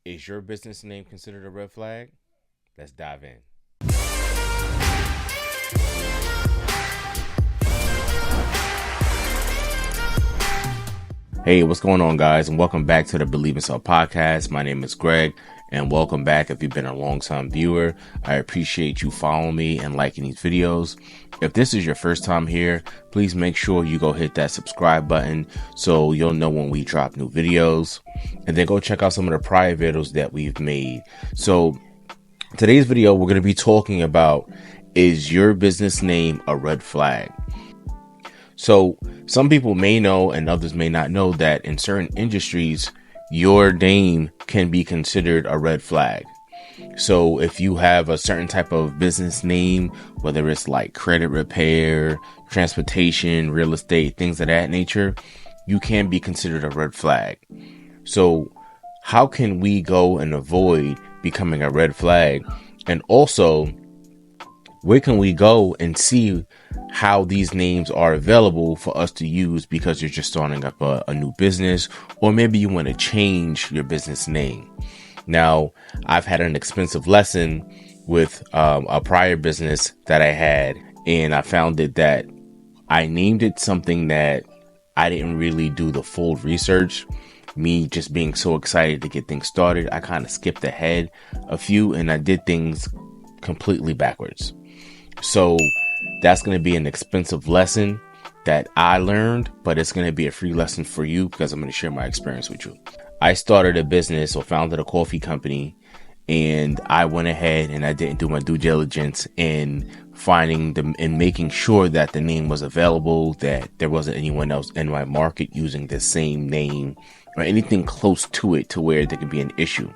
Is your business name considered a red flag? Let's dive in. Hey, what's going on, guys? And welcome back to the Believe in Self podcast. My name is Greg, and welcome back. If you've been a long-time viewer, I appreciate you following me and liking these videos. If this is your first time here, please make sure you go hit that subscribe button so you'll know when we drop new videos. And then go check out some of the prior videos that we've made. So today's video, we're going to be talking about, is your business name a red flag? So some people may know and others may not know that in certain industries, your name can be considered a red flag. So if you have a certain type of business name, whether it's like credit repair, transportation, real estate, things of that nature, you can be considered a red flag. So how can we go and avoid becoming a red flag? And also, where can we go and see how these names are available for us to use because you're just starting up a new business, or maybe you want to change your business name? Now, I've had an expensive lesson with a prior business that I had, and I found it that I named it something that I didn't really do the full research. Me just being so excited to get things started, I kind of skipped ahead a few and I did things completely backwards. So that's going to be an expensive lesson that I learned, but it's going to be a free lesson for you because I'm going to share my experience with you. I started a business or founded a coffee company, and I went ahead and I didn't do my due diligence in finding them and making sure that the name was available, that there wasn't anyone else in my market using the same name or anything close to it to where there could be an issue.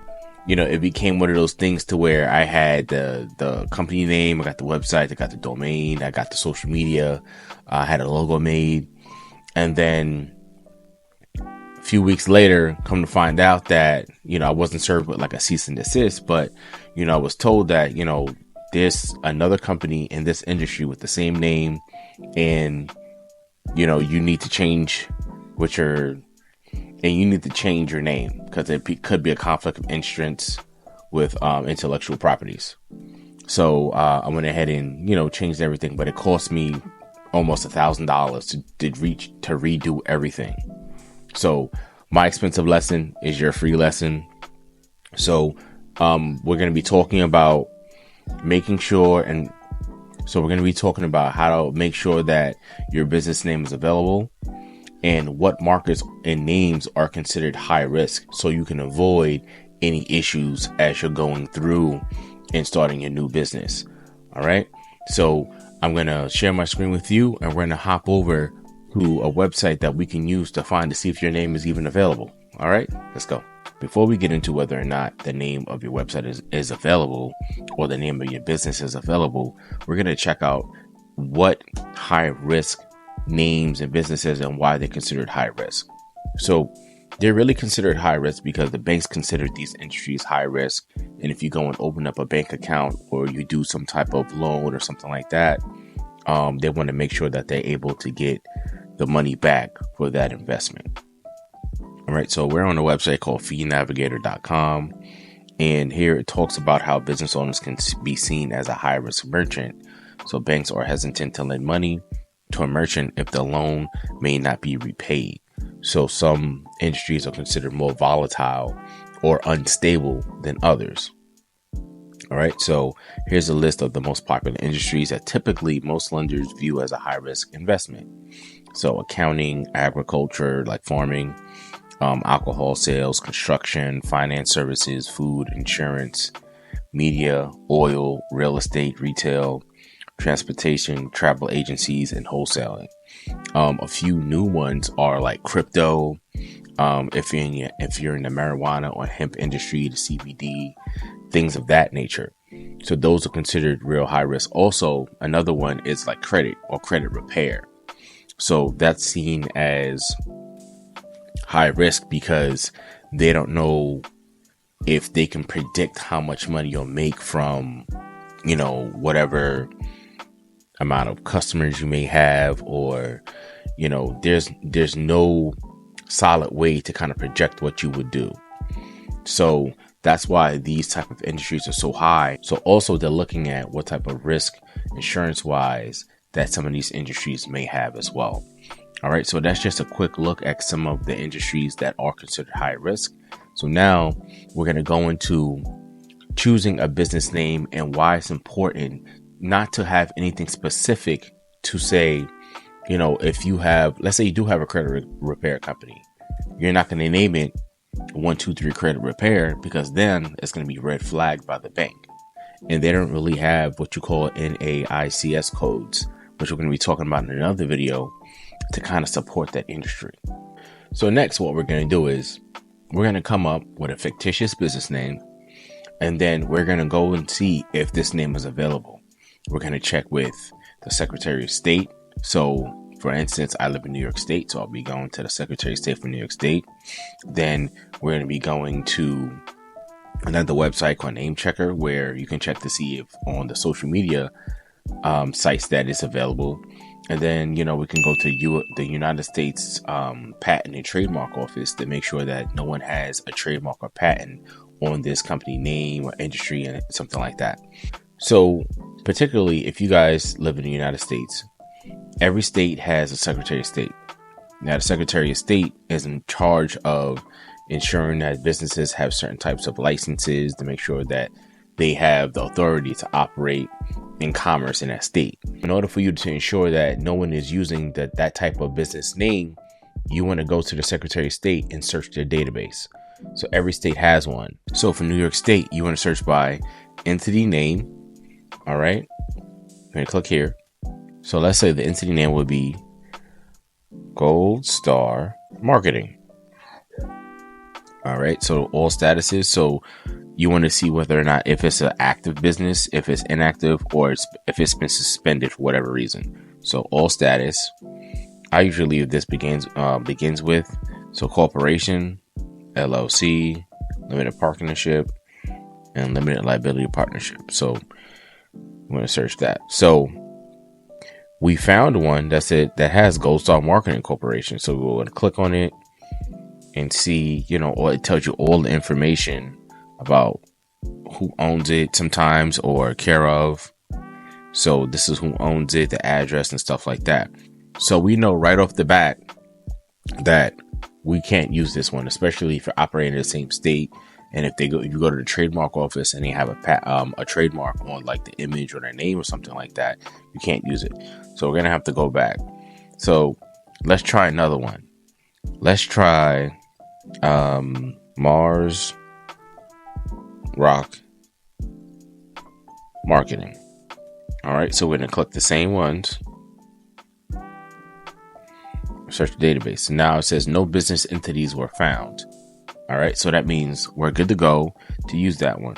You know, it became one of those things to where I had the company name, I got the website, I got the domain, I got the social media, I had a logo made. And then a few weeks later, come to find out that, you know, I wasn't served with like a cease and desist, but, you know, I was told that, you know, there's another company in this industry with the same name and, you know, you need to change your name because it could be a conflict of interest with intellectual properties. So I went ahead and, you know, changed everything, but it cost me almost $1,000 to redo everything. So my expensive lesson is your free lesson. So we're going to be talking about how to make sure that your business name is available, and what markets and names are considered high risk so you can avoid any issues as you're going through and starting your new business. All right. So I'm going to share my screen with you and we're going to hop over to a website that we can use to see if your name is even available. All right, let's go. Before we get into whether or not the name of your website is available or the name of your business is available, we're going to check out what high risk names and businesses and why they're considered high risk. So they're really considered high risk because the banks consider these industries high risk. And if you go and open up a bank account or you do some type of loan or something like that, they want to make sure that they're able to get the money back for that investment. All right. So we're on a website called feenavigator.com. And here it talks about how business owners can be seen as a high risk merchant. So banks are hesitant to lend money to a merchant if the loan may not be repaid. So some industries are considered more volatile or unstable than others. All right. So here's a list of the most popular industries that typically most lenders view as a high risk investment. So accounting, agriculture, like farming, alcohol sales, construction, finance services, food, insurance, media, oil, real estate, retail, transportation, travel agencies, and wholesaling. A few new ones are like crypto. If you're in the marijuana or hemp industry, the CBD, things of that nature. So those are considered real high risk. Also, another one is like credit or credit repair. So that's seen as high risk because they don't know if they can predict how much money you'll make from, you know, whatever amount of customers you may have, or, you know, there's no solid way to kind of project what you would do. So That's why these type of industries are so high. So also they're looking at what type of risk insurance wise that some of these industries may have as well. All right, so that's just a quick look at some of the industries that are considered high risk. So now we're going to go into choosing a business name and why it's important not to have anything specific to say, if you have, let's say you do have a credit repair company, you're not going to name it 123 Credit Repair, because then it's going to be red flagged by the bank. And they don't really have what you call NAICS codes, which we're going to be talking about in another video, to kind of support that industry. So next, what we're going to do is we're going to come up with a fictitious business name, and then we're going to go and see if this name is available. We're going to check with the Secretary of State. So for instance, I live in New York State, so I'll be going to the Secretary of State for New York State. Then we're going to be going to another website called Name Checker, where you can check to see if on the social media sites that is available. And then, we can go to the United States Patent and Trademark Office to make sure that no one has a trademark or patent on this company name or industry and something like that. So particularly if you guys live in the United States, every state has a Secretary of State. Now, the Secretary of State is in charge of ensuring that businesses have certain types of licenses to make sure that they have the authority to operate in commerce in that state. In order for you to ensure that no one is using that type of business name, you want to go to the Secretary of State and search their database. So every state has one. So for New York State, you want to search by entity name. All right. I'm going to click here. So let's say the entity name would be Gold Star Marketing. All right. So all statuses. So you want to see whether or not if it's an active business, if it's inactive, or if it's been suspended for whatever reason. So all status. I usually leave this begins with corporation, LLC, limited partnership, and limited liability partnership. So I'm going to search that. So we found one that has Gold Star Marketing Corporation. So we're going to click on it and see, or it tells you all the information about who owns it sometimes, or care of. So this is who owns it, the address and stuff like that. So we know right off the bat that we can't use this one, especially if you're operating in the same state. And if you go to the trademark office and they have a trademark on like the image or their name or something like that, you can't use it. So we're going to have to go back. So let's try another one. Let's try Mars Rock Marketing. All right, so we're going to click the same ones. Search the database. Now it says no business entities were found. All right, so that means we're good to go to use that one.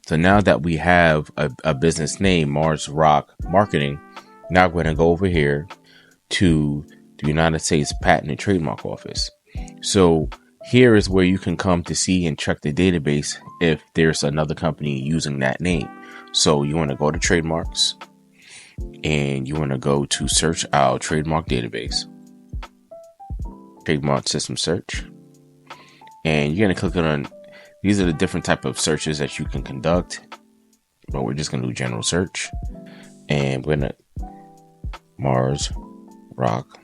So now that we have a business name, Mars Rock Marketing, now we're going to go over here to the United States Patent and Trademark Office. So here is where you can come to see and check the database if there's another company using that name. So you want to go to trademarks and you want to go to search our trademark database, trademark system search. And you're going to click on, these are the different type of searches that you can conduct, but we're just going to do general search. And we're going to Mars Rock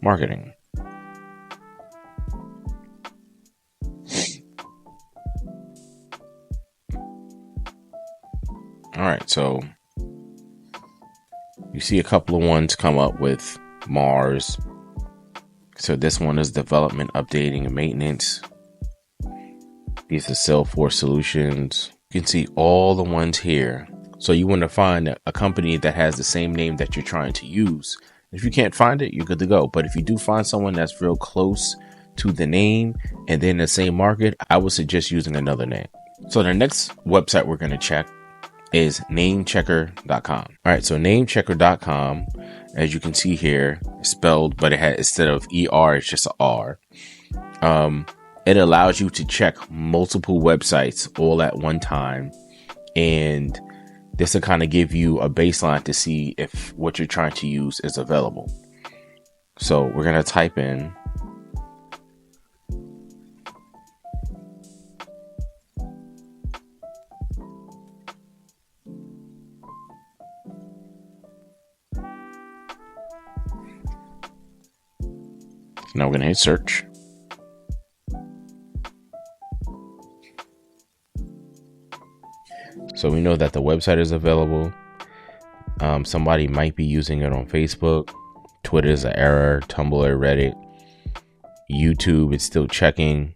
Marketing. All right, so you see a couple of ones come up with Mars. So this one is development, updating, and maintenance. These are Salesforce solutions. You can see all the ones here. So you want to find a company that has the same name that you're trying to use. If you can't find it, you're good to go. But if you do find someone that's real close to the name and then the same market, I would suggest using another name. So the next website we're going to check is namechecker.com. All right, so namechecker.com, as you can see here, it's spelled, but it has, instead of ER, it's just an R. It allows you to check multiple websites all at one time, and this will kind of give you a baseline to see if what you're trying to use is available. So we're going to type in Now we're going to hit search. So we know that the website is available. Somebody might be using it on Facebook. Twitter is an error. Tumblr, Reddit, YouTube, it's still checking.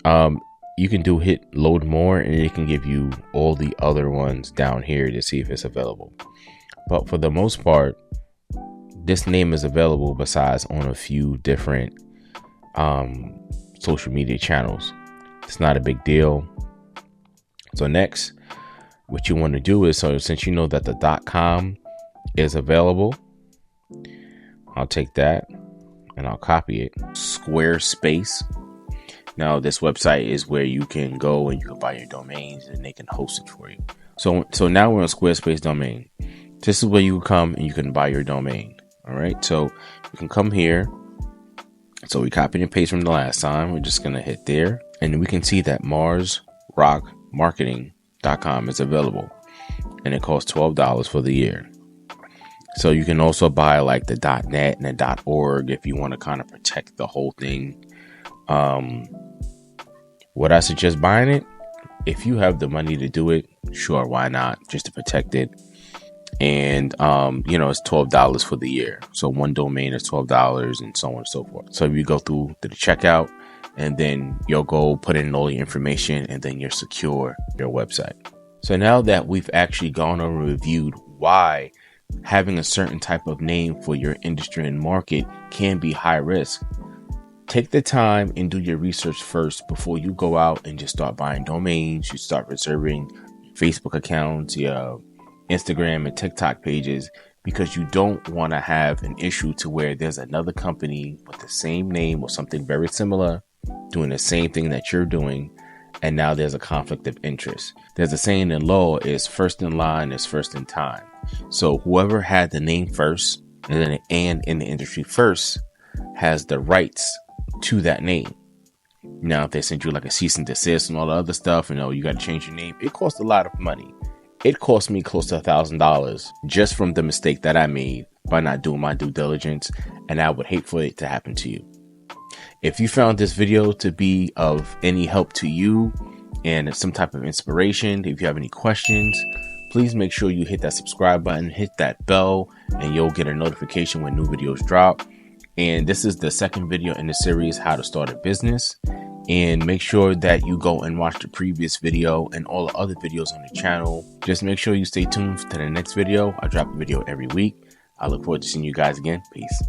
You can hit load more, and it can give you all the other ones down here to see if it's available. But for the most part, this name is available besides on a few different social media channels. It's not a big deal. So next, what you want to do is, so since you know that the .com is available, I'll take that and I'll copy it. Squarespace. Now this website is where you can go and you can buy your domains and they can host it for you. So now we're on Squarespace domain. This is where you come and you can buy your domain. All right. So you can come here. So we copied and paste from the last time. We're just going to hit there, and we can see that MarsRockMarketing.com is available, and it costs $12 for the year. So you can also buy like the .net and the .org if you want to kind of protect the whole thing. Would I suggest buying it? If you have the money to do it, sure, why not? Just to protect it. And it's $12 for the year. So one domain is $12 and so on and so forth. So you go through to the checkout, and then you'll go put in all your information, and then you'll secure your website. So now that we've actually gone over and reviewed why having a certain type of name for your industry and market can be high risk, take the time and do your research first before you go out and just start buying domains. You start reserving Facebook accounts, your Instagram and TikTok pages, because you don't want to have an issue to where there's another company with the same name or something very similar doing the same thing that you're doing, and now there's a conflict of interest. There's a saying in law is first in line is first in time. So whoever had the name first and in the industry first has the rights to that name. Now, if they send you like a cease and desist and all the other stuff, you got to change your name, it costs a lot of money. It cost me close to $1,000 just from the mistake that I made by not doing my due diligence, and I would hate for it to happen to you. If you found this video to be of any help to you and some type of inspiration, if you have any questions, please make sure you hit that subscribe button, hit that bell, and you'll get a notification when new videos drop. And this is the second video in the series, How to Start a Business. And make sure that you go and watch the previous video and all the other videos on the channel. Just make sure you stay tuned to the next video. I drop a video every week. I look forward to seeing you guys again. Peace.